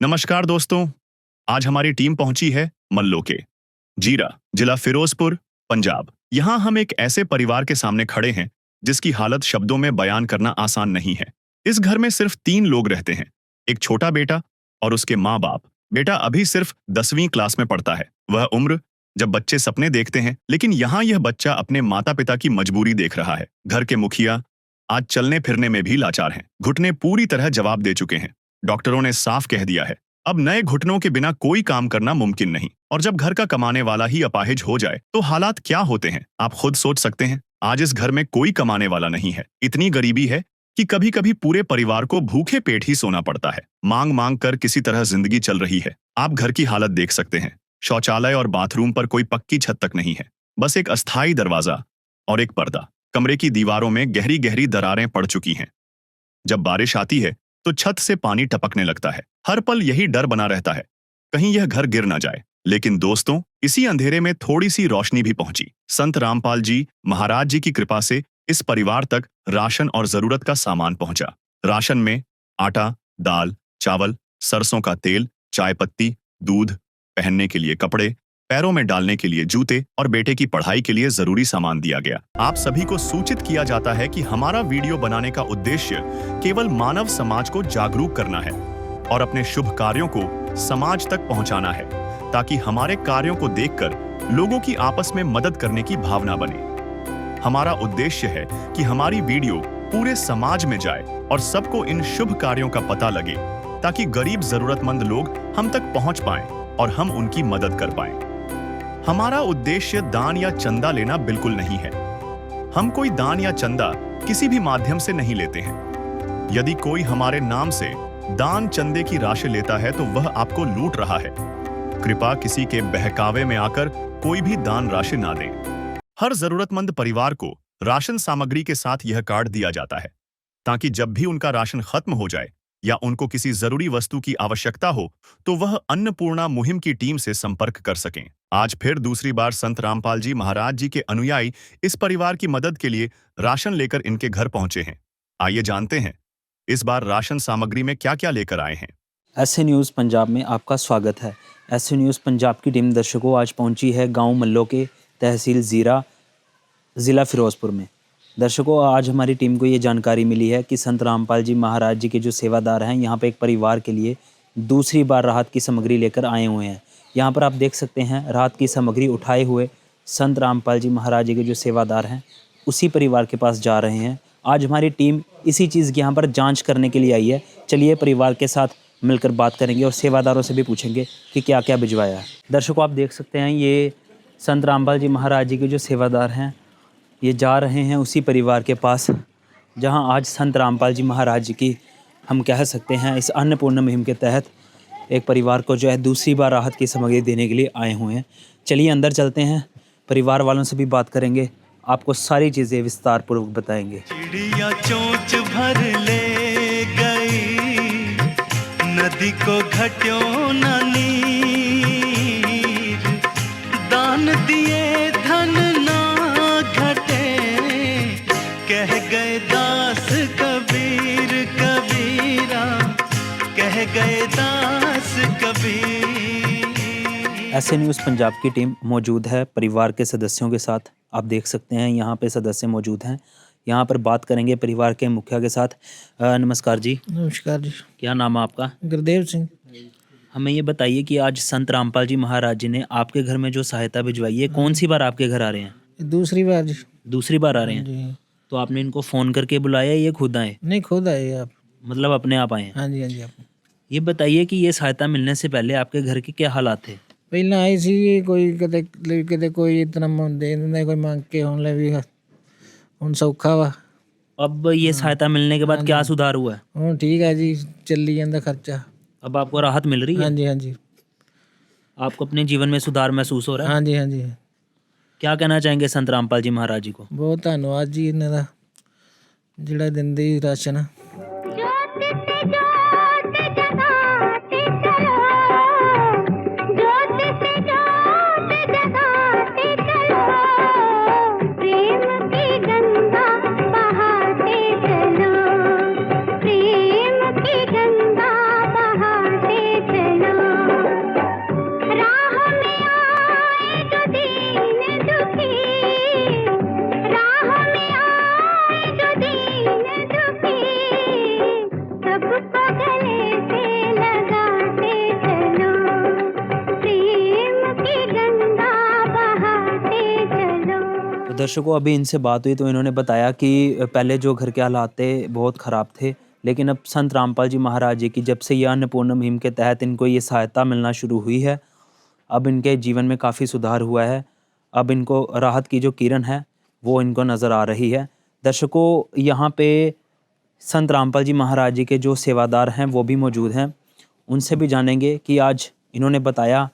नमस्कार दोस्तों। आज हमारी टीम पहुंची है मल्लोके, जीरा, जिला फिरोजपुर, पंजाब। यहाँ हम एक ऐसे परिवार के सामने खड़े हैं जिसकी हालत शब्दों में बयान करना आसान नहीं है। इस घर में सिर्फ 3 लोग रहते हैं, एक छोटा बेटा और उसके माँ बाप। बेटा अभी सिर्फ 10वीं क्लास में पढ़ता है। वह उम्र जब बच्चे सपने देखते हैं, लेकिन यहाँ यह बच्चा अपने माता पिता की मजबूरी देख रहा है। घर के मुखिया आज चलने फिरने में भी लाचार हैं, घुटने पूरी तरह जवाब दे चुके हैं। डॉक्टरों ने साफ कह दिया है, अब नए घुटनों के बिना कोई काम करना मुमकिन नहीं। और जब घर का कमाने वाला ही अपाहिज हो जाए तो हालात क्या होते हैं, आप खुद सोच सकते हैं। आज इस घर में कोई कमाने वाला नहीं है। इतनी गरीबी है कि कभी कभी पूरे परिवार को भूखे पेट ही सोना पड़ता है। मांग मांग कर किसी तरह जिंदगी चल रही है। आप घर की हालत देख सकते हैं। शौचालय और बाथरूम पर कोई पक्की छत तक नहीं है, बस एक अस्थायी दरवाजा और एक पर्दा। कमरे की दीवारों में गहरी गहरी दरारें पड़ चुकी हैं। जब बारिश आती है तो छत से पानी टपकने लगता है। हर पल यही डर बना रहता है, कहीं यह घर गिर ना जाए। लेकिन दोस्तों, इसी अंधेरे में थोड़ी सी रोशनी भी पहुंची। संत रामपाल जी महाराज जी की कृपा से इस परिवार तक राशन और जरूरत का सामान पहुंचा। राशन में आटा, दाल, चावल, सरसों का तेल, चाय पत्ती, दूध, पहनने के लिए कपड़े, पैरों में डालने के लिए जूते और बेटे की पढ़ाई के लिए जरूरी सामान दिया गया। आप सभी को सूचित किया जाता है कि हमारा वीडियो बनाने का उद्देश्य केवल मानव समाज को जागरूक करना है और अपने शुभ कार्यों को समाज तक पहुंचाना है, ताकि हमारे कार्यों को देखकर लोगों की आपस में मदद करने की भावना बने। हमारा उद्देश्य है कि हमारी वीडियो पूरे समाज में जाए और सबको इन शुभ कार्यों का पता लगे, ताकि गरीब जरूरतमंद लोग हम तक पहुंच पाएं और हम उनकी मदद कर पाएं। हमारा उद्देश्य दान या चंदा लेना बिल्कुल नहीं है। हम कोई दान या चंदा किसी भी माध्यम से नहीं लेते हैं। यदि कोई हमारे नाम से दान चंदे की राशि लेता है तो वह आपको लूट रहा है। कृपया किसी के बहकावे में आकर कोई भी दान राशि ना दें। हर जरूरतमंद परिवार को राशन सामग्री के साथ यह कार्ड दिया जाता है, ताकि जब भी उनका राशन खत्म हो जाए या उनको किसी जरूरी वस्तु की आवश्यकता हो तो वह अन्नपूर्णा मुहिम की टीम से संपर्क कर सकें। आज फिर दूसरी बार संत रामपाल जी महाराज जी के अनुयायी इस परिवार की मदद के लिए राशन लेकर इनके घर पहुंचे हैं। आइए जानते हैं इस बार राशन सामग्री में क्या क्या लेकर आए हैं। ऐसे न्यूज़ पंजाब में आपका स्वागत है। ऐसे न्यूज़ पंजाब की टीम दर्शकों आज पहुंची है गांव मल्लोके, तहसील जीरा, ज़िला फिरोजपुर में। दर्शकों, आज हमारी टीम को ये जानकारी मिली है कि संत रामपाल जी महाराज जी के जो सेवादार हैं, यहाँ पे एक परिवार के लिए दूसरी बार राहत की सामग्री लेकर आए हुए हैं। यहाँ पर आप देख सकते हैं राहत की सामग्री उठाए हुए संत रामपाल जी महाराज जी के जो सेवादार हैं उसी परिवार के पास जा रहे हैं। आज हमारी टीम इसी चीज़ की यहाँ पर जांच करने के लिए आई है। चलिए परिवार के साथ मिलकर बात करेंगे और सेवादारों से भी पूछेंगे कि क्या क्या भिजवाया है। दर्शकों, आप देख सकते हैं ये संत रामपाल जी महाराज जी के जो सेवादार हैं ये जा रहे हैं उसी परिवार के पास जहां आज संत रामपाल जी महाराज जी की हम कह सकते हैं इस अन्नपूर्णा मुहिम के तहत एक परिवार को जो है दूसरी बार राहत की सामग्री देने के लिए आए हुए हैं। चलिए अंदर चलते हैं, परिवार वालों से भी बात करेंगे, आपको सारी चीज़ें विस्तार पूर्वक बताएंगे। चिड़िया चोंच भर ले गई, नदी को घट्यों न नीर, दान दिए धन ना घटे, कह गए दास कबीर कबीरा, कह गए दास कबीर। ऐसे न्यूज़ पंजाब की टीम मौजूद है परिवार के सदस्यों के साथ। आप देख सकते हैं यहाँ पे सदस्य मौजूद हैं। यहाँ पर बात करेंगे परिवार के मुखिया के साथ। नमस्कार जी। नमस्कार जी। क्या नाम है आपका? गुरदेव सिंह। हमें ये बताइए कि आज संत रामपाल जी महाराज जी ने आपके घर में जो सहायता भिजवाई है, कौन सी बार आपके घर आ रहे हैं? दूसरी बार जी। दूसरी बार आ रहे हैं जी। तो आपने इनको फ़ोन करके बुलाया ये खुद आए? नहीं, खुद आए आप। मतलब अपने आप आए हैं? हाँ जी, हाँ जी। आप ये बताइए कि ये सहायता मिलने से पहले आपके घर के क्या हालात थे? ਪਹਿਲਾਂ ਆਈ ਸੀ ਕੋਈ ਕਿਤੇ ਕੋਈ ਇਤਨਾ ਦੇ ਦਿੰਦਾ, ਕੋਈ ਮੰਗ ਕੇ ਹੁਣ ਲੈ ਵੀ ਹੁਣ ਸੌਖਾ ਵਾ। अब ये सहायता मिलने के बाद क्या सुधार हुआ है? ਹੁਣ ਠੀਕ ਹੈ ਜੀ, ਚੱਲੀ ਜਾਂਦਾ ਖਰਚਾ। अब आपको राहत मिल रही है? हाँ जी, हाँ जी। आपको अपने जीवन में सुधार महसूस हो रहा है? हाँ जी, हाँ जी। क्या कहना चाहेंगे संत रामपाल जी महाराज जी को? ਬਹੁਤ ਧੰਨਵਾਦ ਜੀ ਇਹਨਾਂ ਦਾ ਜਿਹੜਾ ਦਿੰਦੇ ਰਾਸ਼ਨ। दर्शकों अभी इनसे बात हुई तो इन्होंने बताया कि पहले जो घर के हालात थे बहुत ख़राब थे, लेकिन अब संत रामपाल जी महाराज जी की जब से ये अन्नपूर्णा मुहिम के तहत इनको ये सहायता मिलना शुरू हुई है, अब इनके जीवन में काफ़ी सुधार हुआ है। अब इनको राहत की जो किरण है वो इनको नज़र आ रही है। दर्शकों यहाँ पे संत रामपाल जी महाराज जी के जो सेवादार हैं वो भी मौजूद हैं, उनसे भी जानेंगे कि आज इन्होंने बताया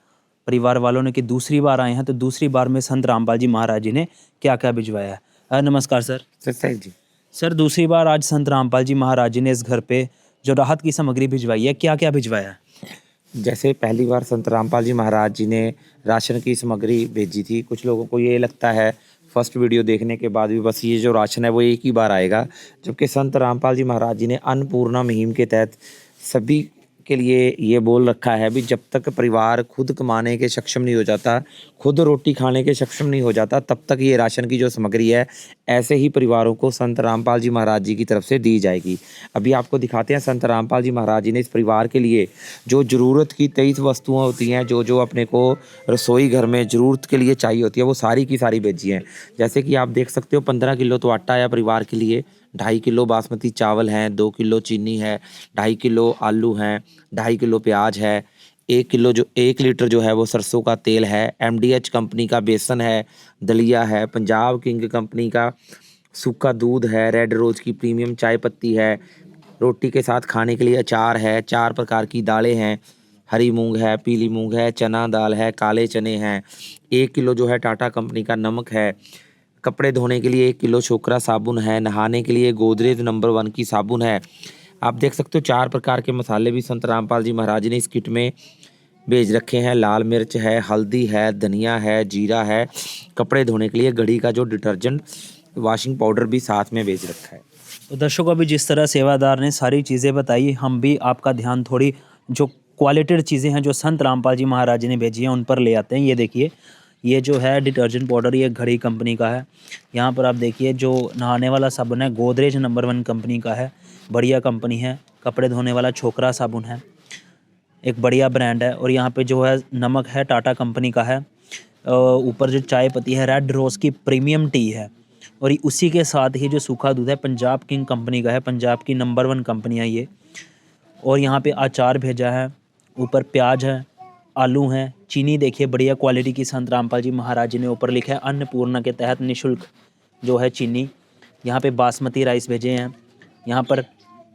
परिवार वालों ने कि दूसरी बार आए हैं, तो दूसरी बार में संत रामपाल जी महाराज जी ने क्या क्या भिजवाया है। नमस्कार सर। सर जी, सर दूसरी बार आज संत रामपाल जी महाराज जी ने इस घर पे जो राहत की सामग्री भिजवाई है, क्या क्या भिजवाया है? जैसे पहली बार संत रामपाल जी महाराज जी ने राशन की सामग्री भेजी थी। कुछ लोगों को ये लगता है फर्स्ट वीडियो देखने के बाद भी बस ये जो राशन है वो एक ही बार आएगा, जबकि संत रामपाल जी महाराज जी ने अन्नपूर्णा मुहिम के तहत सभी के लिए ये बोल रखा है भी जब तक परिवार खुद कमाने के सक्षम नहीं हो जाता, खुद रोटी खाने के सक्षम नहीं हो जाता, तब तक ये राशन की जो सामग्री है ऐसे ही परिवारों को संत रामपाल जी महाराज जी की तरफ से दी जाएगी। अभी आपको दिखाते हैं संत रामपाल जी महाराज जी ने इस परिवार के लिए जो ज़रूरत की 23 वस्तुएं होती हैं, जो जो अपने को रसोई घर में ज़रूरत के लिए चाहिए होती है, वो सारी की सारी भेजी हैं। जैसे कि आप देख सकते हो 15 किलो तो आटा है परिवार के लिए, 2.5 किलो बासमती चावल हैं, 2 किलो चीनी है, 2.5 किलो आलू हैं, 2.5 किलो प्याज है, 1 लीटर जो है वो सरसों का तेल है, MDH कंपनी का बेसन है, दलिया है, पंजाब किंग कंपनी का सूखा दूध है, रेड रोज़ की प्रीमियम चाय पत्ती है, रोटी के साथ खाने के लिए अचार है, 4 प्रकार की दालें हैं, हरी मूंग है, पीली मूंग है, चना दाल है, काले चने हैं, 1 किलो जो है टाटा कंपनी का नमक है, कपड़े धोने के लिए 1 किलो छोकरा साबुन है, नहाने के लिए गोदरेज नंबर 1 की साबुन है। आप देख सकते हो 4 प्रकार के मसाले भी संत रामपाल जी महाराज जी ने इस किट में भेज रखे हैं। लाल मिर्च है, हल्दी है, धनिया है, जीरा है, कपड़े धोने के लिए घड़ी का जो डिटर्जेंट वॉशिंग पाउडर भी साथ में भेज रखा है। तो दर्शकों अभी जिस तरह सेवादार ने सारी चीज़ें बताई, हम भी आपका ध्यान थोड़ी जो क्वालिटेड चीज़ें हैं जो संत रामपाल जी महाराज जी ने भेजी हैं उन पर ले आते हैं। ये देखिए, ये जो है डिटर्जेंट पाउडर ये घड़ी कंपनी का है। यहाँ पर आप देखिए जो नहाने वाला साबुन है गोदरेज नंबर 1 कंपनी का है, बढ़िया कंपनी है। कपड़े धोने वाला छोकरा साबुन है, एक बढ़िया ब्रांड है। और यहाँ पे जो है नमक है टाटा कंपनी का है। ऊपर जो चाय पत्ती है रेड रोज़ की प्रीमियम टी है। और उसी के साथ ही जो सूखा दूध है पंजाब किंग कंपनी का है, पंजाब की नंबर 1 कंपनी है ये। और यहाँ पे अचार भेजा है, ऊपर प्याज है, आलू हैं, चीनी देखिए बढ़िया क्वालिटी की संत रामपाल जी महाराज जी ने ऊपर लिखा है अन्नपूर्णा के तहत निःशुल्क जो है चीनी। यहाँ पे बासमती राइस भेजे हैं, यहाँ पर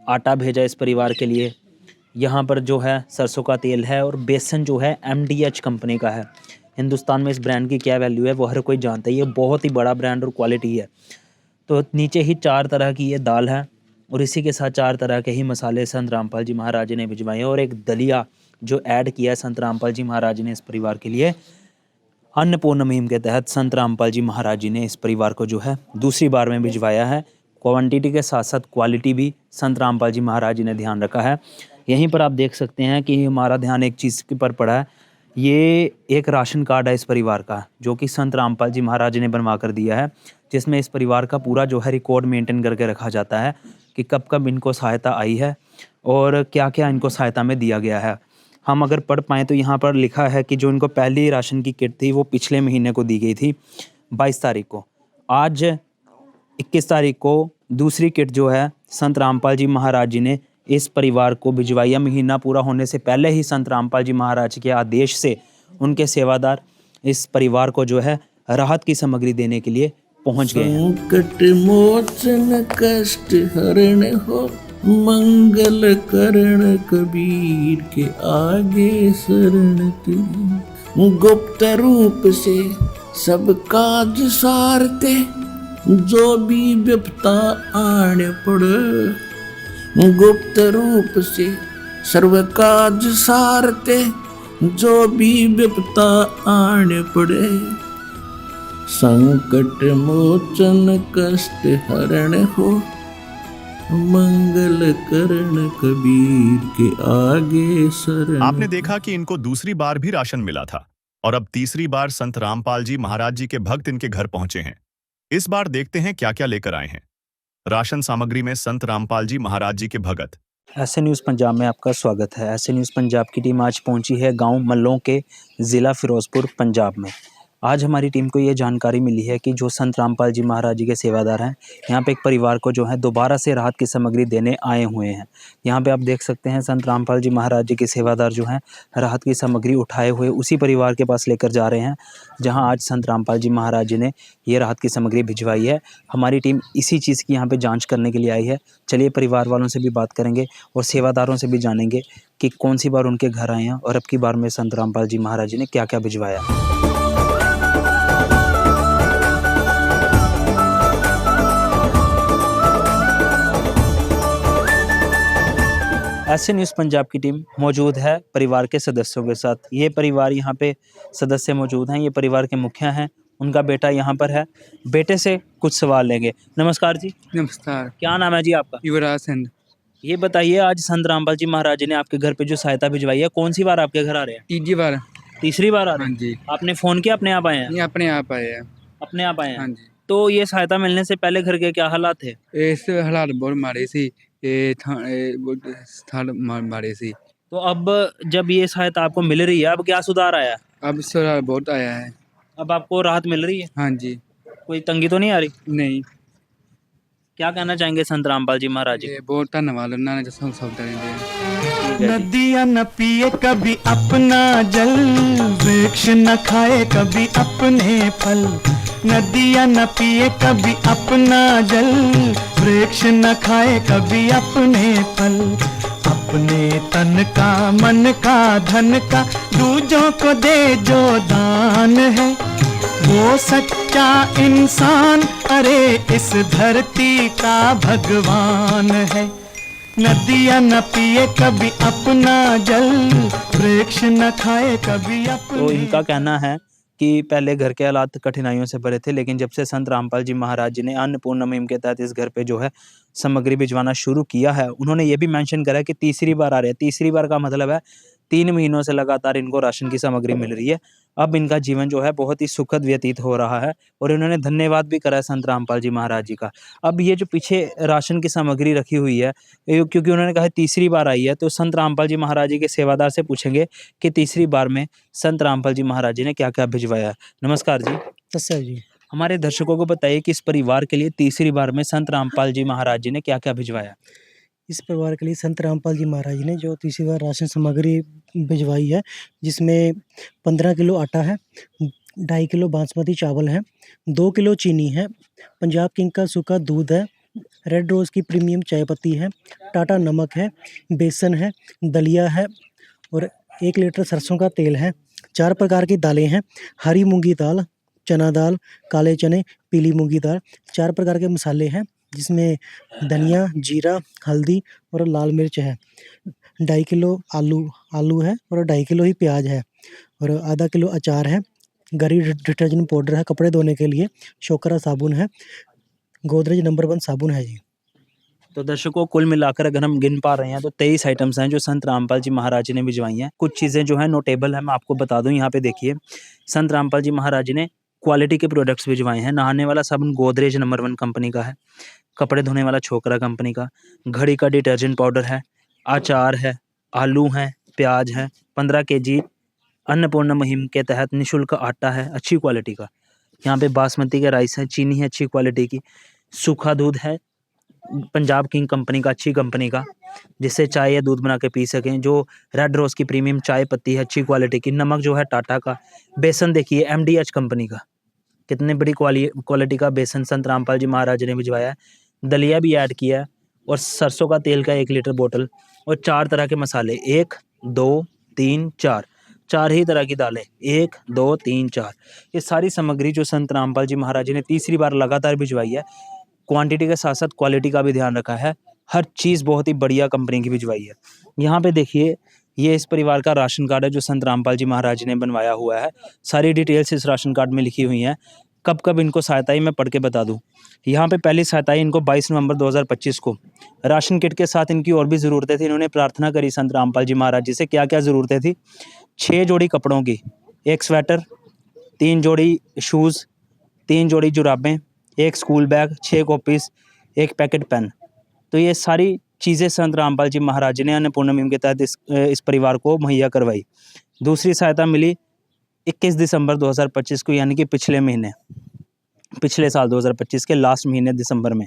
आटा भेजा इस परिवार के लिए, यहाँ पर जो है सरसों का तेल है और बेसन जो है MDH कंपनी का है। हिंदुस्तान में इस ब्रांड की क्या वैल्यू है वो हर कोई जानता है, ये बहुत ही बड़ा ब्रांड और क्वालिटी है। तो नीचे ही 4 तरह की ये दाल है और इसी के साथ 4 तरह के ही मसाले संत रामपाल जी महाराज जी ने भिजवाए हैं और एक दलिया जो ऐड किया है संत रामपाल जी महाराज जी ने इस परिवार के लिए। अन्नपूर्णा मुहिम के तहत संत रामपाल जी महाराज जी ने इस परिवार को जो है दूसरी बार में भिजवाया है। क्वांटिटी के साथ साथ क्वालिटी भी संत रामपाल जी महाराज जी ने ध्यान रखा है। यहीं पर आप देख सकते हैं कि हमारा ध्यान एक चीज़ के पर पड़ा है, ये एक राशन कार्ड है इस परिवार का जो कि संत रामपाल जी महाराज जी ने बनवा कर दिया है, जिसमें इस परिवार का पूरा जो है रिकॉर्ड मेंटेन करके रखा जाता है कि कब कब इनको सहायता आई है और क्या क्या इनको सहायता में दिया गया है। हम अगर पढ़ पाएँ तो यहाँ पर लिखा है कि जो इनको पहली राशन की किट थी वो पिछले महीने को दी गई थी 22 तारीख को। आज 21 तारीख को दूसरी किट जो है संत रामपाल जी महाराज जी ने इस परिवार को भिजवाई। महीना पूरा होने से पहले ही संत रामपाल जी महाराज के आदेश से उनके सेवादार इस परिवार को जो है राहत की सामग्री देने के लिए पहुंच गए हैं। संकट मोचन कष्ट हरण हो मंगल करण कबीर के आगे शरण तेरी। गुप्त रूप से सब काज सारते जो भी विपता आने पड़े। गुप्त रूप से सर्व काज सारते जो भी विपता आने पड़े। संकट मोचन कष्ट हरण हो मंगल करण कबीर के आगे शरण। आपने देखा कि इनको दूसरी बार भी राशन मिला था और अब तीसरी बार संत रामपाल जी महाराज जी के भक्त इनके घर पहुंचे हैं। इस बार देखते हैं क्या क्या लेकर आए हैं। राशन सामग्री में संत रामपाल जी महाराज जी के भगत। ऐसे न्यूज़ पंजाब में आपका स्वागत है। ऐसे न्यूज़ पंजाब की टीम आज पहुंची है गांव मल्लों के ज़िला फिरोजपुर पंजाब में। आज हमारी टीम को ये जानकारी मिली है कि जो संत रामपाल जी महाराज जी के सेवादार हैं, यहाँ पे एक परिवार को जो है दोबारा से राहत की सामग्री देने आए हुए हैं। यहाँ पे आप देख सकते हैं संत रामपाल जी महाराज जी के सेवादार जो हैं राहत की सामग्री उठाए हुए उसी परिवार के पास लेकर जा रहे हैं, जहाँ आज संत रामपाल जी महाराज जी ने ये राहत की सामग्री भिजवाई है। हमारी टीम इसी चीज़ की यहाँ पे जांच करने के लिए आई है। चलिए परिवार वालों से भी बात करेंगे और सेवादारों से भी जानेंगे कि कौन सी बार उनके घर आए हैं और अब की बार में संत रामपाल जी महाराज जी ने क्या क्या भिजवाया। ऐसे न्यूज़ पंजाब की टीम मौजूद है परिवार के सदस्यों के साथ। ये परिवार यहाँ पे सदस्य मौजूद हैं, ये परिवार के मुखिया हैं, उनका बेटा यहाँ पर है। बेटे से कुछ सवाल लेंगे। नमस्कार जी, नमस्कार। क्या नाम है जी आपका? युवराज सिंह। ये बताइए आज संत रामपाल जी महाराज जी ने आपके घर पे जो सहायता भिजवाई है, कौन सी बार आपके घर आ रहे हैं? तीसरी बार। तीसरी बार आ रहे हाँ हैं? जी, आपने फ़ोन किया अपने आप आए हैं? ये अपने आप आए हैं। अपने आप आए हाँ हैं। जी, तो ये सहायता मिलने से पहले घर के क्या हालात थे? इस हालात बहुत माड़े सी, स्थल माड़े सी। तो अब जब ये सहायता आपको मिल रही है, अब क्या सुधार आया? अब सुधार बहुत आया है। अब आपको राहत मिल रही है? हाँ जी, कोई तंगी तो नहीं आ रही? नहीं, क्या कहना चाहेंगे संत रामपाल जी महाराज जी? ये बहुत धन्यवाद उन्होंने जो सब देंगे। ठीक है जी। नदियाँ न पिए कभी अपना जल, वृक्ष न खाए कभी अपने फल। नदियाँ न पिए कभी अपना जल, वृक्ष न खाए कभी अपने फल। अपने तन का मन का धन का दूजों को दे जो दान है, वो सच्चा इंसान अरे इस धरती का भगवान है। नदियाँ न पिए कभी अपना जल, वृक्ष न खाए कभी अपने। तो इनका कहना है कि पहले घर के हालात कठिनाइयों से भरे थे, लेकिन जब से संत रामपाल जी महाराज जी ने अन्नपूर्णा मुहिम के तहत इस घर पे जो है सामग्री भिजवाना शुरू किया है, उन्होंने ये भी मेंशन करा है कि तीसरी बार आ रहे हैं। तीसरी बार का मतलब है 3 महीनों से लगातार इनको राशन की सामग्री मिल रही है। अब इनका जीवन जो है बहुत ही सुखद व्यतीत हो रहा है और इन्होंने धन्यवाद भी करा है संत रामपाल जी महाराज जी का। अब ये जो पीछे राशन की सामग्री रखी हुई है, क्योंकि उन्होंने कहा तीसरी बार आई है, तो संत रामपाल जी महाराज जी के सेवादार से पूछेंगे कि तीसरी बार में संत रामपाल जी महाराज जी ने क्या-क्या भिजवाया है। नमस्कार जी। सस्या जी। हमारे दर्शकों को बताइए कि इस परिवार के लिए तीसरी बार में संत रामपाल जी महाराज जी ने क्या-क्या भिजवाया? इस परिवार के लिए संत रामपाल जी महाराज जी ने जो तीसरी बार राशन सामग्री भिजवाई है, जिसमें 15 किलो आटा है, 2.5 किलो बासमती चावल है, 2 किलो चीनी है, पंजाब किंग का सूखा दूध है, रेड रोज़ की प्रीमियम चाय पत्ती है, टाटा नमक है, बेसन है, दलिया है और 1 लीटर सरसों का तेल है। 4 प्रकार की दालें हैं, हरी मूँगी दाल, चना दाल, काले चने, पीली मूँगी दाल। 4 प्रकार के मसाले हैं, जिसमें धनिया, जीरा, हल्दी और लाल मिर्च है। 2.5 किलो आलू है और 2.5 किलो ही प्याज है और आधा किलो अचार है। गरी डिटर्जेंट पाउडर है कपड़े धोने के लिए, शोकरा साबुन है, गोदरेज नंबर 1 साबुन है जी। तो दर्शकों कुल मिलाकर अगर हम गिन पा रहे हैं तो 23 आइटम्स हैं जो संत रामपाल जी महाराज जी ने भिजवाई हैं। कुछ चीज़ें जो हैं नोटेबल है, मैं आपको बता दूं। यहाँ पे देखिए संत रामपाल जी महाराज जी ने क्वालिटी के प्रोडक्ट्स भिजवाए हैं। नहाने वाला साबुन गोदरेज नंबर 1 कंपनी का है, कपड़े धोने वाला छोकरा कंपनी का, घड़ी का डिटर्जेंट पाउडर है, अचार है, आलू हैं, प्याज है, 15 केजी अन्नपूर्णा मुहिम के तहत निःशुल्क आटा है अच्छी क्वालिटी का। यहाँ पे बासमती का राइस है, चीनी है अच्छी क्वालिटी की, सूखा दूध है पंजाब किंग कंपनी का अच्छी कंपनी का, जिससे चाय या दूध बना के पी सकें। जो रेड रोज़ की प्रीमियम चाय पत्ती है अच्छी क्वालिटी की, नमक जो है टाटा का, बेसन देखिए MDH कंपनी का, कितने बड़ी क्वालिटी का बेसन संत रामपाल जी महाराज जी ने भिजवाया है। दलिया भी ऐड किया है और सरसों का तेल का 1 लीटर बोतल और 4 तरह के मसाले, 1 2 3 4, 4 ही तरह की दालें, 1 2 3 4। ये सारी सामग्री जो संत रामपाल जी महाराज जी ने तीसरी बार लगातार भिजवाई है, क्वांटिटी के साथ साथ क्वालिटी का भी ध्यान रखा है। हर चीज़ बहुत ही बढ़िया कंपनी की भिजवाई है। यहाँ पे देखिए ये इस परिवार का राशन कार्ड है जो संत रामपाल जी महाराज जी ने बनवाया हुआ है। सारी डिटेल्स इस राशन कार्ड में लिखी हुई हैं। कब कब इनको सहायता मैं पढ़ के बता दूं। यहाँ पे पहली सहायता इनको 22 नवंबर 2025 को राशन किट के साथ इनकी और भी ज़रूरतें थी। इन्होंने प्रार्थना करी संत रामपाल जी महाराज जी से, क्या क्या ज़रूरतें थी। 6 जोड़ी कपड़ों की, 1 स्वेटर, 3 जोड़ी शूज़, 3 जोड़ी जुराबें, 1 school bag, 6 copies, 1 packet pen. तो ये सारी चीज़ें संत रामपाल जी महाराज जी ने अन्नपूर्णा मुहिम के तहत इस परिवार को मुहैया करवाई। दूसरी सहायता मिली 21 दिसंबर 2025 को, यानी कि पिछले साल 2025 के लास्ट महीने दिसंबर में।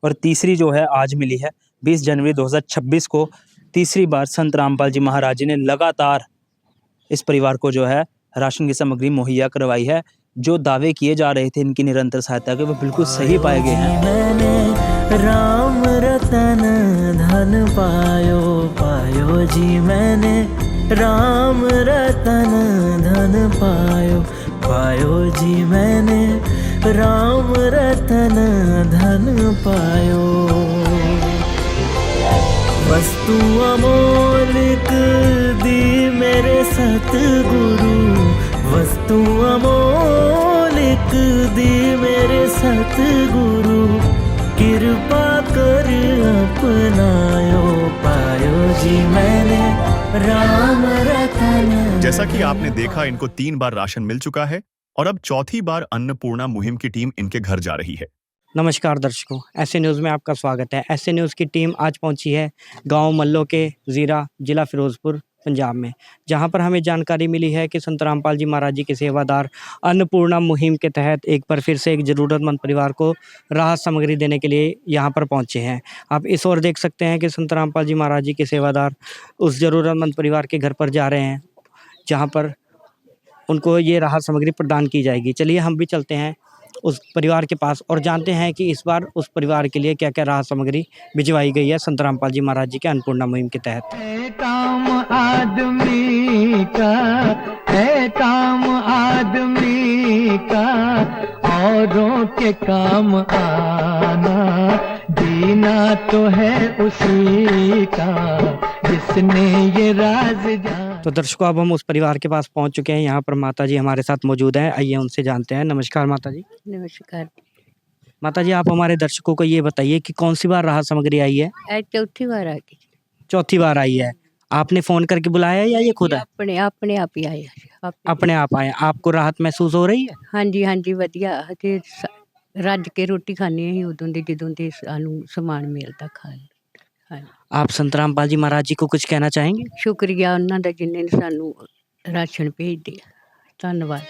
और तीसरी जो है आज मिली है 20 जनवरी 2026 को। तीसरी बार संत रामपाल जी महाराज जी ने लगातार इस परिवार को जो है राशन की सामग्री मुहैया करवाई है। जो दावे किए जा रहे थे इनकी निरंतर सहायता के, वो बिल्कुल सही पाए गए हैं। मैंने राम रतन धन पायो पायो जी, मैंने राम रतन धन पायो पायो जी, मैंने राम रतन धन पायो। वस्तु अमोलिक दी मेरे सतगुरु, वस्तु अमोलिक दी मेरे सतगुरु, कृपा कर अपनायो पायो जी, मैंने राम रतन। जैसा कि आपने देखा, इनको 3 बार राशन मिल चुका है और अब चौथी बार अन्नपूर्णा मुहिम की टीम इनके घर जा रही है। नमस्कार दर्शकों, ऐसे न्यूज़ में आपका स्वागत है। ऐसे न्यूज़ की टीम आज पहुंची है गांव मल्लो के ज़ीरा, जिला फिरोज़पुर, पंजाब में, जहां पर हमें जानकारी मिली है कि संत रामपाल जी महाराज जी के सेवादार अन्नपूर्णा मुहिम के तहत एक बार फिर से एक ज़रूरतमंद परिवार को राहत सामग्री देने के लिए यहां पर पहुंचे हैं। आप इस ओर देख सकते हैं कि संत रामपाल जी महाराज जी के सेवादार उस ज़रूरतमंद परिवार के घर पर जा रहे हैं, जहाँ पर उनको ये राहत सामग्री प्रदान की जाएगी। चलिए हम भी चलते हैं उस परिवार के पास और जानते हैं कि इस बार उस परिवार के लिए क्या क्या राहत सामग्री भिजवाई गई है संत रामपाल जी महाराज जी के अन्नपूर्णा मुहिम के तहत। है काम आदमी का, है काम आदमी का, औरों के काम आना, जीना तो है उसी का जिसने ये राज जाना। तो दर्शकों, अब हम उस परिवार के पास पहुंच चुके हैं। यहाँ पर माता जी हमारे साथ मौजूद हैं, आइए उनसे जानते हैं। नमस्कार माता जी। नमस्कार। माता जी, आप हमारे दर्शकों को ये बताइए कि कौन सी बार राहत सामग्री आई है? आज चौथी बार आ गई। चौथी बार आई है। आपने फ़ोन करके बुलाया है या ये खुद है? अपने आप ही आए। अपने आप आए। आपको राहत महसूस हो रही है? हाँ जी, हाँ जी, वधिया। ते ਰੱਜ ਕੇ ਰੋਟੀ ਖਾਂਦੇ ਅਸੀਂ ਉਦੋਂ ਦੀ ਜਦੋਂ ਦੀ ਸਾਨੂੰ ਸਮਾਨ ਮਿਲਦਾ ਖਾਣ। ਹਾਂ, आप संत रामपाल जी महाराज जी को कुछ कहना चाहेंगे? ਸ਼ੁਕਰੀਆ ਉਹਨਾਂ ਦਾ ਜਿਨ੍ਹਾਂ ਨੇ ਸਾਨੂੰ ਰਾਸ਼ਨ ਭੇਜ दिया। धन्यवाद।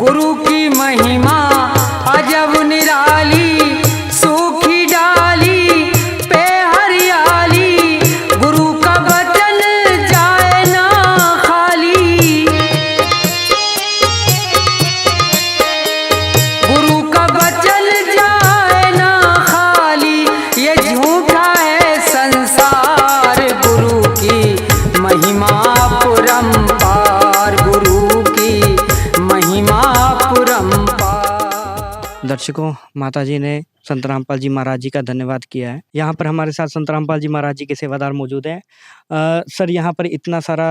गुरु की महिमा अजब निराली, सूखी डाली पे हरियाली, गुरु का वचन जाए ना खाली, गुरु का वचन जाए ना खाली, ये झूठा है संसार, गुरु की महिमा परम्पार, गुरु की महिमा परम्पार। दर्शकों, माता जी ने संत रामपाल जी महाराज जी का धन्यवाद किया है। यहाँ पर हमारे साथ संत रामपाल जी महाराज जी के सेवादार मौजूद हैं। सर, यहाँ पर इतना सारा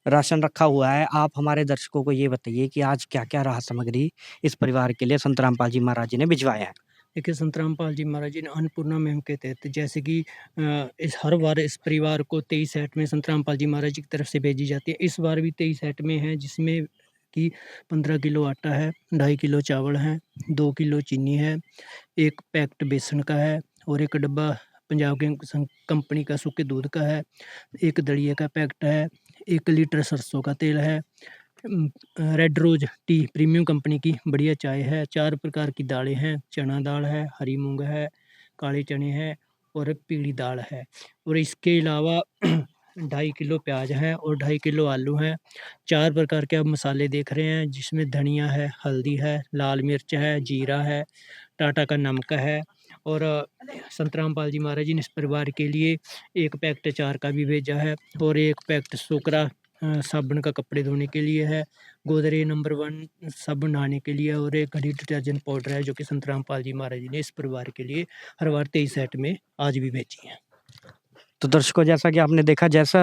राशन रखा हुआ है, आप हमारे दर्शकों को ये बताइए कि आज क्या क्या राहत सामग्री इस परिवार के लिए संत रामपाल जी महाराज जी ने भिजवाया है? देखिए, संत रामपाल जी महाराज जी ने अन्नपूर्णा मुहिम के तहत जैसे कि इस हर बार इस परिवार को 23 सेट में संत रामपाल जी महाराज जी की तरफ से भेजी जाती है। इस बार भी 23 सेट में है, जिसमें कि 15 किलो आटा है, 2.5 किलो चावल है, 2 किलो चीनी है, 1 पैकेट बेसन का है और 1 डब्बा पंजाब कंपनी का सूखे दूध का है, 1 दलिए का पैकेट है, 1 लीटर सरसों का तेल है, red rose tea premium company की बढ़िया चाय है, 4 प्रकार की दालें हैं, चना दाल है, हरी मूंग है, काले चने हैं और पीली दाल है। और इसके अलावा 2.5 किलो प्याज है और 2.5 किलो आलू हैं। 4 प्रकार के आप मसाले देख रहे हैं, जिसमें धनिया है, हल्दी है, लाल मिर्च है, जीरा है, टाटा का नमक है। और संत रामपाल जी महाराज जी ने इस परिवार के लिए 1 पैकेट अचार का भी भेजा है और 1 पैकेट सोकरा साबुन का कपड़े धोने के लिए है, गोदरेज नंबर 1 साबुन नहाने के लिए और 1 घड़ी डिटर्जेंट पाउडर है, जो कि संत रामपाल जी महाराज जी ने इस परिवार के लिए हर बार 23 सेट में आज भी भेजी हैं। तो दर्शकों, जैसा कि आपने देखा, जैसा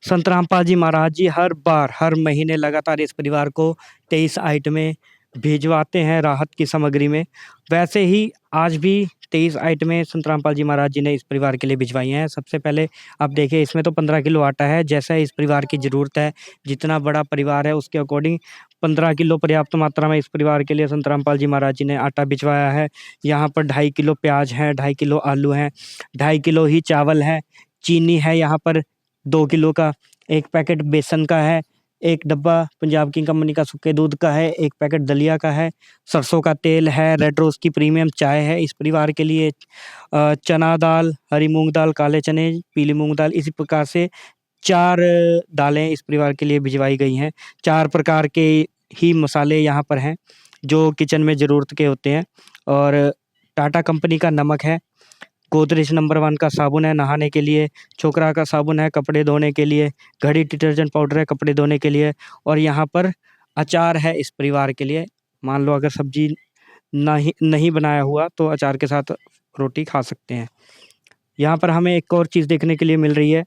संत रामपाल जी महाराज जी हर बार हर महीने लगातार इस परिवार को 23 आइटमें भिजवाते हैं राहत की सामग्री में, वैसे ही आज भी 23 आइटमें संत रामपाल जी महाराज जी ने इस परिवार के लिए भिजवाई हैं। सबसे पहले आप देखिए, इसमें तो 15 किलो आटा है, जैसा इस परिवार की ज़रूरत है, जितना बड़ा परिवार है उसके अकॉर्डिंग 15 किलो पर्याप्त मात्रा में इस परिवार के लिए संत रामपाल जी महाराज जी ने आटा भिजवाया है। यहाँ पर 2.5 किलो प्याज है, 2.5 किलो आलू हैं, 2.5 किलो ही चावल है, चीनी है यहाँ पर 2 किलो का, 1 पैकेट बेसन का है, एक डब्बा पंजाब की कंपनी का सूखे दूध का है, एक पैकेट दलिया का है, सरसों का तेल है, रेड रोज़ की प्रीमियम चाय है। इस परिवार के लिए चना दाल, हरी मूँग दाल, काले चने, पीली मूँग दाल, इसी प्रकार से 4 दालें इस परिवार के लिए भिजवाई गई हैं। 4 प्रकार के ही मसाले यहाँ पर हैं, जो किचन में ज़रूरत के होते हैं। और टाटा कंपनी का नमक है, गोदरेज नंबर 1 का साबुन है नहाने के लिए, छोकरा का साबुन है कपड़े धोने के लिए, घड़ी डिटर्जेंट पाउडर है कपड़े धोने के लिए, और यहाँ पर अचार है इस परिवार के लिए। मान लो अगर सब्जी नहीं बनाया हुआ तो अचार के साथ रोटी खा सकते हैं। यहाँ पर हमें एक और चीज़ देखने के लिए मिल रही है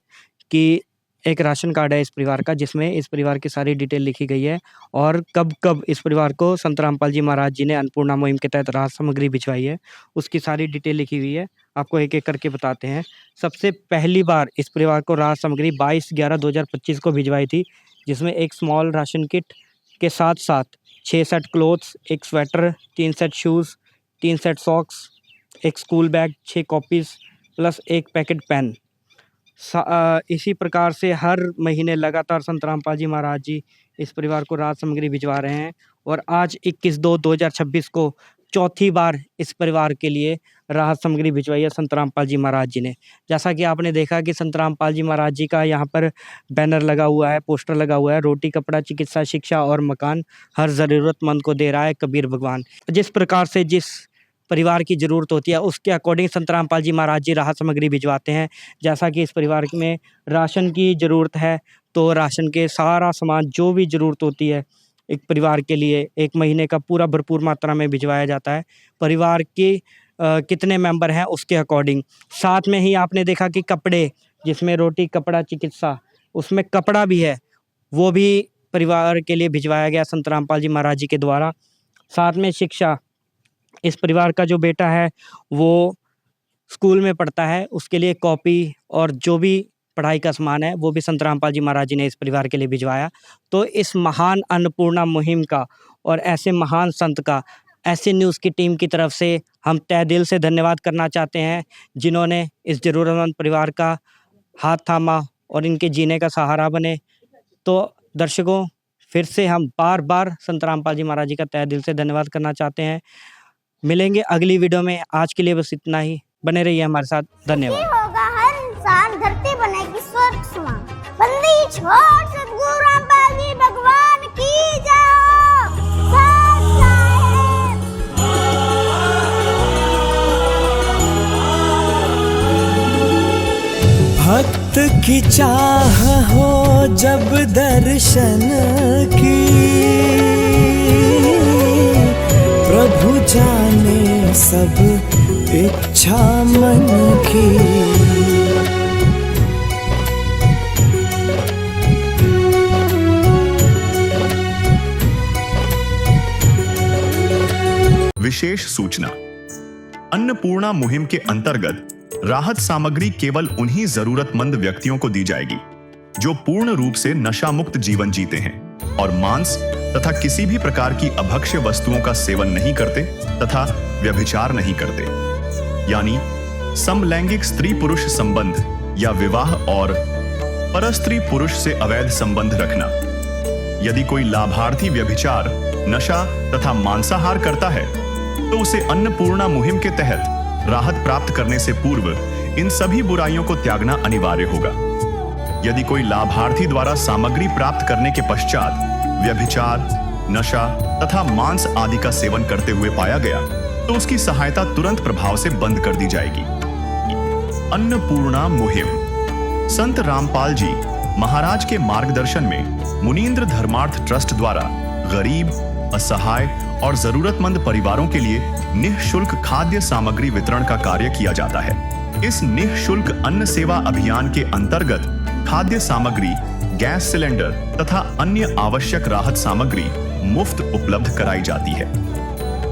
कि एक राशन कार्ड है इस परिवार का, जिसमें इस परिवार की सारी डिटेल लिखी गई है और कब इस परिवार को संत रामपाल जी महाराज जी ने अन्नपूर्णा मुहिम के तहत राहत सामग्री भिजवाई है, उसकी सारी डिटेल लिखी हुई है। आपको एक-एक करके बताते हैं। सबसे पहली बार इस परिवार को राहत सामग्री 22/11/2025 को भिजवाई थी, जिसमें एक स्मॉल राशन किट के साथ-साथ 6 set clothes, 1 sweater, 3 set shoes, 3 set socks, 1 school bag, 6 copies plus 1 packet pen. इसी प्रकार से हर महीने लगातार संत रामपाल जी महाराज जी इस परिवार को राहत सामग्री भिजवा रहे हैं और आज 21/2/2026 को चौथी बार इस परिवार के लिए राहत सामग्री भिजवाई है संत रामपाल जी महाराज जी ने। जैसा कि आपने देखा कि संत रामपाल जी महाराज जी का यहाँ पर बैनर लगा हुआ है, पोस्टर लगा हुआ है, रोटी, कपड़ा, चिकित्सा, शिक्षा और मकान हर ज़रूरतमंद को दे रहा है कबीर भगवान। जिस प्रकार से जिस परिवार की ज़रूरत होती है उसके अकॉर्डिंग संत रामपाल जी महाराज जी राहत सामग्री भिजवाते हैं। जैसा कि इस परिवार में राशन की ज़रूरत है तो राशन के सारा सामान जो भी ज़रूरत होती है एक परिवार के लिए 1 महीने का पूरा भरपूर मात्रा में भिजवाया जाता है। परिवार के कितने मेंबर हैं उसके अकॉर्डिंग। साथ में ही आपने देखा कि कपड़े, जिसमें रोटी, कपड़ा, चिकित्सा, उसमें कपड़ा भी है, वो भी परिवार के लिए भिजवाया गया संत रामपाल जी महाराज जी के द्वारा। साथ में शिक्षा, इस परिवार का जो बेटा है वो स्कूल में पढ़ता है, उसके लिए कॉपी और जो भी पढ़ाई का सामान है वो भी संत रामपाल जी महाराज जी ने इस परिवार के लिए भिजवाया। तो इस महान अन्नपूर्णा मुहिम का और ऐसे महान संत का ऐसे न्यूज़ की टीम की तरफ से हम तहे दिल से धन्यवाद करना चाहते हैं, जिन्होंने इस ज़रूरतमंद परिवार का हाथ थामा और इनके जीने का सहारा बने। तो दर्शकों, फिर से हम बार-बार संत रामपाल जी महाराज जी का तहे दिल से धन्यवाद करना चाहते हैं। मिलेंगे अगली वीडियो में, आज के लिए बस इतना ही। बने रहिए हमारे साथ। धन्यवाद। होगा हर इंसान, धरती बनेगी स्वर्ग समान। बंदी छोड़ सद्गुरु रामपाल जी भगवान की जय। भक्त की चाह हो जब दर्शन की, प्रभु जाने सब इच्छा मन की। विशेष सूचना। अन्नपूर्णा मुहिम के अंतर्गत राहत सामग्री केवल उन्हीं जरूरतमंद व्यक्तियों को दी जाएगी जो पूर्ण रूप से नशा मुक्त जीवन जीते हैं और मांस तथा किसी भी प्रकार की अभक्ष्य वस्तुओं का सेवन नहीं करते तथा व्यभिचार नहीं करते, यानी समलैंगिक स्त्री पुरुष संबंध या विवाह और परस्त्री पुरुष से अवैध संबंध रखना। यदि कोई लाभार्थी व्यभिचार, नशा तथा मांसाहार करता है तो उसे अन्नपूर्णा मुहिम के तहत राहत प्राप्त करने से पूर्व इन सभी बुराइयों को त्यागना अनिवार्य होगा। यदि कोई लाभार्थी द्वारा सामग्री प्राप्त करने के पश्चात व्यभिचार, नशा तथा मांस आदि का सेवन करते हुए पाया गया तो उसकी सहायता तुरंत प्रभाव से बंद कर दी जाएगी। अन्नपूर्णा मुहिम संत रामपाल जी महाराज के मार्गदर्शन में मुनीन्द्र धर्मार्थ ट्रस्ट द्वारा गरीब, असहाय और जरूरतमंद परिवारों के लिए निःशुल्क खाद्य सामग्री वितरण का कार्य किया जाता है। इस निःशुल्क अन्न सेवा अभियान के अंतर्गत खाद्य सामग्री, गैस सिलेंडर तथा अन्य आवश्यक राहत सामग्री मुफ्त उपलब्ध कराई जाती है।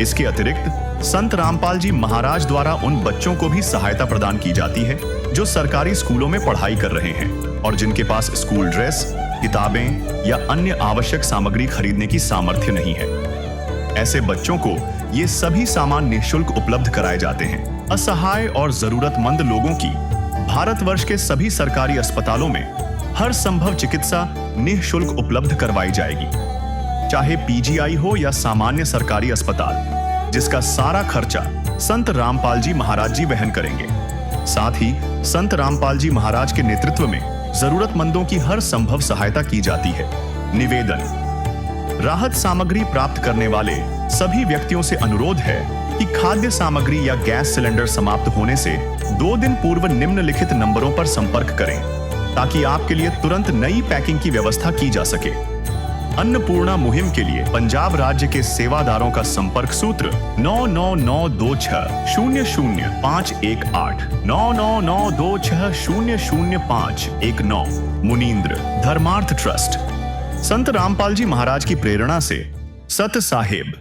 इसके अतिरिक्त संत रामपाल जी महाराज द्वारा उन बच्चों को भी सहायता प्रदान की जाती है जो सरकारी स्कूलों में पढ़ाई कर रहे हैं और जिनके पास स्कूल ड्रेस, किताबें या अन्य आवश्यक सामग्री खरीदने की सामर्थ्य नहीं है। ऐसे बच्चों को ये सभी सामान निःशुल्क उपलब्ध कराए जाते हैं। असहाय और जरूरतमंद लोगों की भारतवर्ष के सभी सरकारी अस्पतालों में हर संभव चिकित्सा निःशुल्क उपलब्ध करवाई जाएगी, चाहे पीजीआई हो या सामान्य सरकारी अस्पताल, जिसका सारा खर्चा संत रामपाल जी महाराज जी वहन करेंगे। साथ ही संत रामपाल जी महाराज के नेतृत्व में जरूरतमंदों की हर संभव सहायता की जाती है। निवेदन: राहत सामग्री प्राप्त करने वाले सभी व्यक्तियों से अनुरोध है कि खाद्य सामग्री या गैस सिलेंडर समाप्त होने से 2 दिन पूर्व निम्नलिखित नंबरों पर संपर्क करें, ताकि आपके लिए तुरंत नई पैकिंग की व्यवस्था की जा सके। अन्नपूर्णा मुहिम के लिए पंजाब राज्य के सेवादारों का संपर्क सूत्र 9992600518 9992600519। मुनींद्र धर्मार्थ ट्रस्ट। संत रामपाल जी महाराज की प्रेरणा से सत साहेब